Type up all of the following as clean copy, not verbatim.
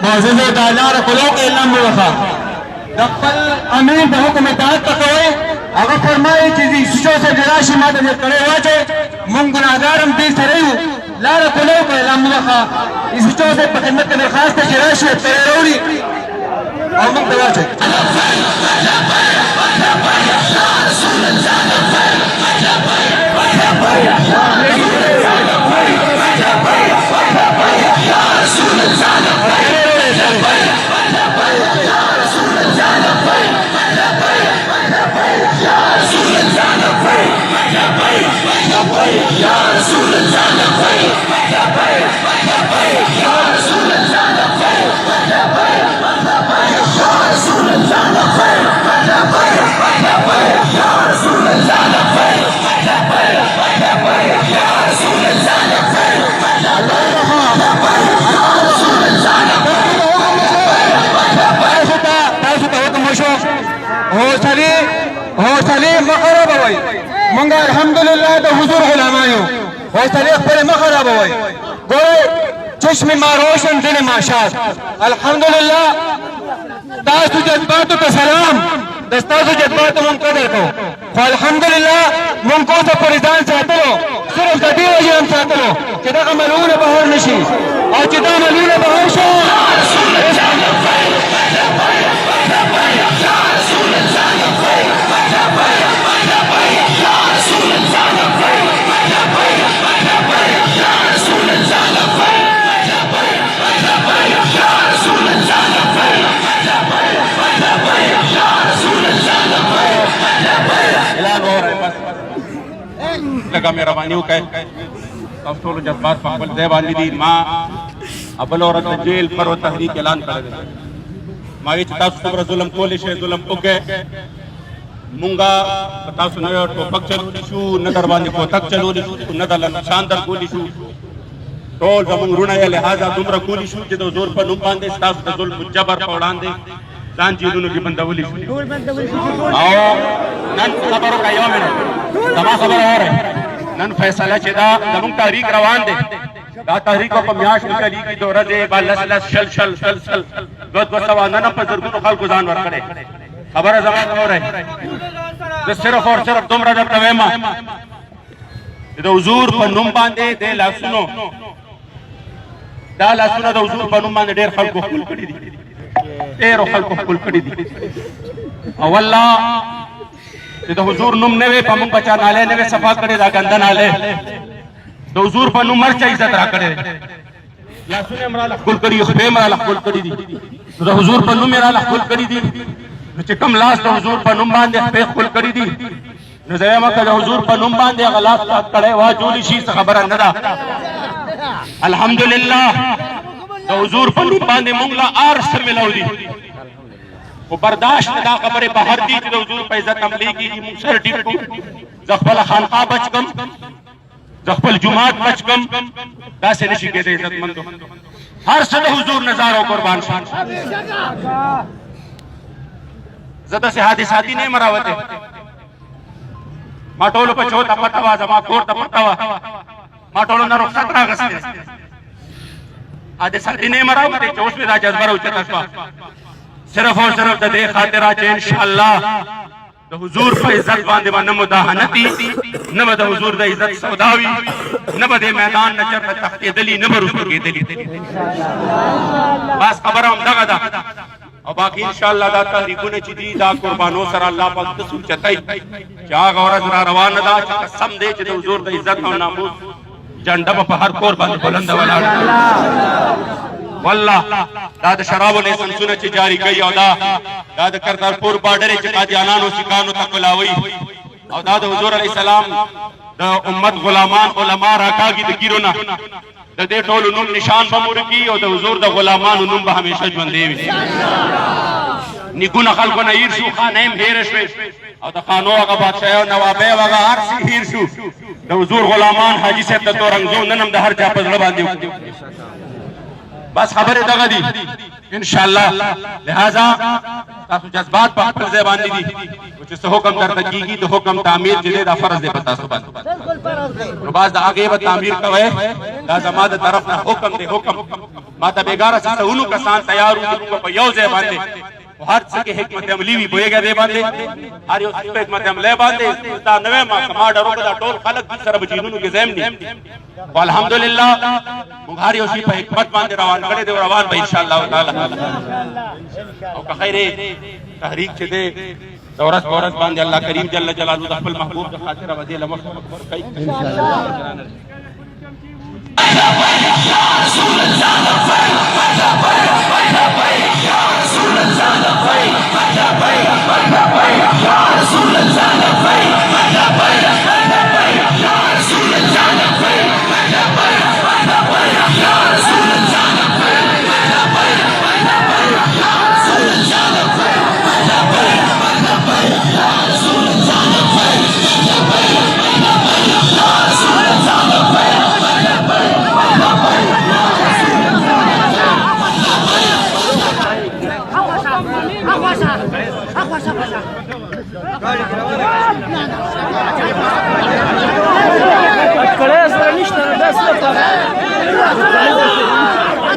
معزز دالار خلوق علم وخا دخل امین د حکم اطاعت کوي هغه فرمایي چې دې شو سره جراشي ماته دې کړي واچي مونږ ګناهګارم دې سره یو لار خلوق علم وخا دې شو سره په خدمت کې درخواست جراشي ته وروړي او موږ ته واچي حوصله مخربوي مونږ الحمدلله د حضور غلامانو حوصله خپل مخربوي ګورو چشم ما روشن دل ما شاد الحمدلله تاسو جذباتو ته سلام دستاسو جذباتو مونږ قدر کو خو الحمدلله مونږ کو ته پرځان ساتلو صرف د دې وجه هم ساتلو چې دا عملونه بهر نشي او چې دا عملونه بهر شي لگا مهرباني وکړئ تاسو ټول جذبات په خپل ځای باندې دي ما ابل عورت جیل پر و تحریک اعلان کړی ما وی چې تاسو څومره ظلم کولی شئ ظلم وکړئ مونږه تاسو نه ټوپک چلولی شو نه در باندې کوتک چلولی شو نه در نقصان در کولی شو ټول زمونږ وروڼه یې لحاظه دومره کولی شو چې د زور په نوم باندې ستاسو د ظلم جبر په وړاندې ځان جیلونو کې بندولی شو او نن خبرو کا یو منټ زما خبره اورئ نن فیصله چې دا زمونږ تحریک روان دی دا تحریک په میاشت کې چلیږي د ورځې به لس شل دوه سوه نن په زرګونو خلکو ځان ورکړی خبره زما اورئ زه صرف اور صرف دومره درته وایم چې د حضور په نوم باندې د لاسونو دا لاسونه د حضور په نوم باندې ډېر خلکو خپل کړي دي ډېرو خلکو خپل کړي دي او والله چې د حضور نوم نه وي په موږ بچا نالی نه وي صفا کړی دا ګنده نالی د حضور په نوم مرچه عزت را کړی لاسونه یې مراله ښکل کړي خپې یې مراله ښکل کړي دي د حضور په نوم یې راله ښکل کړي دي نو چې کوم لاس د حضور په نوم باندې خپې ښکل کړي دي نو زه وایم که د حضور په نوم باندې هغه لاس پات کړی واچولی شي څه خبره نه ده الحمدلله د حضور په نوم باندې موږ له هر څه میلاو دي خو برداشت نه دا خبرې بهر دي چې د حضور په عزت حملې کېږي موږ سر ټیټ کړو زه خپله خانقاه بچ کړم زه خپل جومات بچ کړم داسې نه شي کېدی عزتمندو هر څه د حضور نظار او قربان شي زه داسې حادثاتي نه یم راوتی ما ټولو په چو ته پته وه زما کور ته پته وه ما ټولو نه رخصت راغستې حادثاتي نه یم راوتی چې اوس مې دا جذبه راوچته شوه صرف اور صرف د دې خاطره چې انشاءالله د حضور په عزت باندې به نه مداهنتي نه به د حضور د عزت سودا وي نه به د میدان نه چرته تښتېدلي نه به رسو کېدلي بس خبره همدغه ده او باقي انشاءالله دا تحریکونه چې دي دا قربانو سره الله پاک ته سوچتای چې هغه ورځ را روانه ده چې قسم دی چې د حضور د عزت او ناموس جنډه به په هر کور باندې بلنده ولاړه والله دا د شرابو لایسنسونه چې جاری کوي او دا د کرتارپور بارډر چې قادیانانو سیکانو ته کلاوي او دا د حضور علیه السلام د امت غلامان علما راکاږي د ګیرو نه د دې ټولو نوم نشان به مورکي او د حضور د غلامانو نوم به همیشه ژوندی وي نیکونه خلکو نه هیر شو خانه هم هیره شوې او د خانو هغه بادشاهیو نوابۍ او هغه هر څه هیر شو د حضور غلامان حاجي صاحب د تورنګزو نن هم د هر چا په زړه باندې بس خبرې دغه دي انشاءالله لہذا تاسو جذبات په خپل ځای باندې دي چې څه حکم درته کېږي د حکم تعمیر چې دی دا فرض دی په تاسو باندې نو بس د هغې به تعمیر کوئ دا زما د طرف نه حکم دی حکم ما ته بیګاره څهونو کسان تیار وو چې په یو ځای باندې هر څه کې حکمت عملی وي پوهېږه دې باندې هر یو څه په حکمت عملی باندې دا نوی محکمه ډرو دا ټول خلک دي سره به جینونو کې ځایم دي خو الحمدلله موږ هر یو شي په حکمت باندې روان کړی دی او روان به انشاءالله تعالی او که خیر تحریک چې دی د ورځ په ورځ باندې الله کریم جل جلاله د خپل محبوب د خاطره به دې له مخکې کوي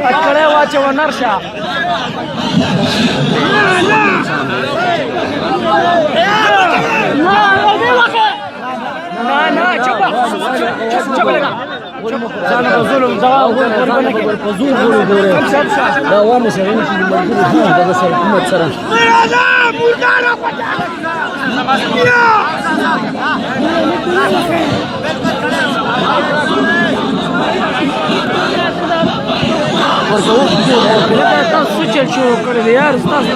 Atkale wace wa narsha. Na coba. Coba lagi. Sana zulum da wani sarin ki majbur daga sarkumat saran. Murdana Kita suci cuci kerja harus tas.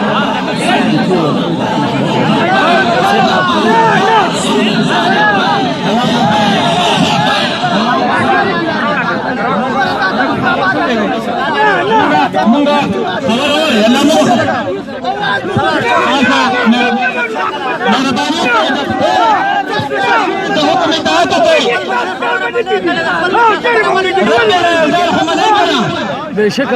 बेशक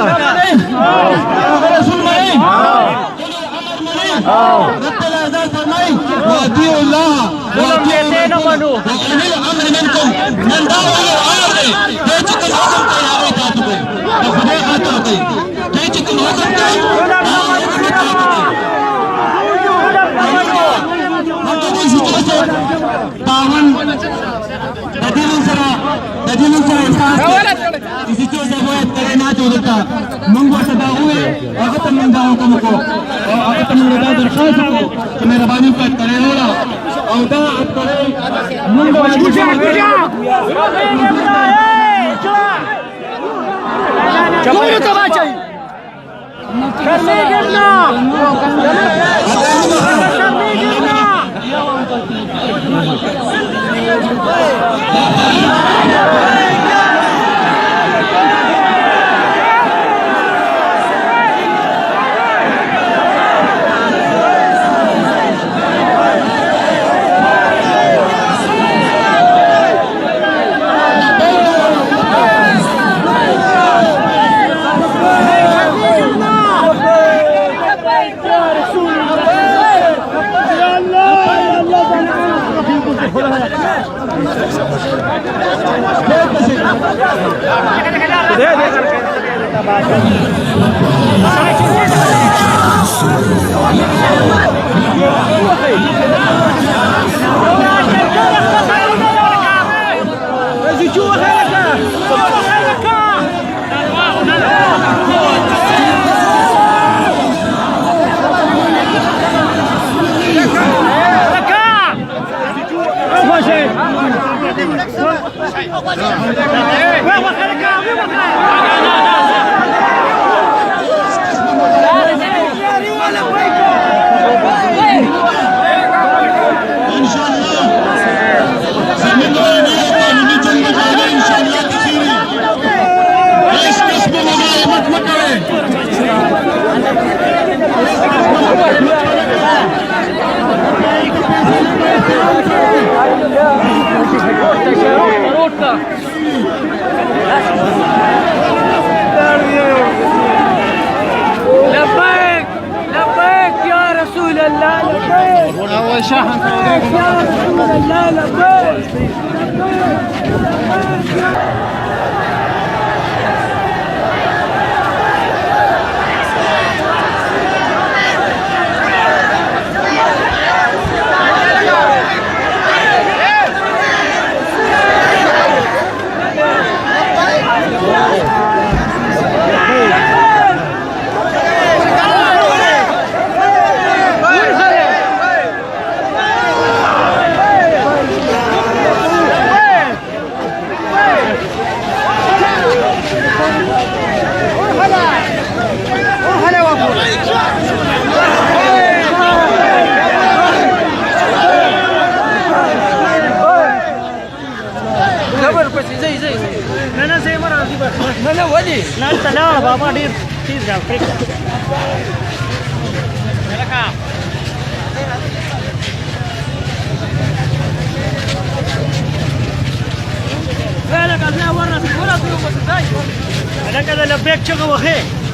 इसी चीज से वो करे ना तो देता मंगवा सदा हुए अगर तुम मंगाओ को मुको अगर तुम लगा दरखास्त को तो मेरा बानी पर करे होगा और दा अब करे मंगवा चलो तो बात चाहिए करने गिरना لبيك لبيك يا رسول الله لبيك يا رسول الله لبيك Ada kada lebek cakap wahai.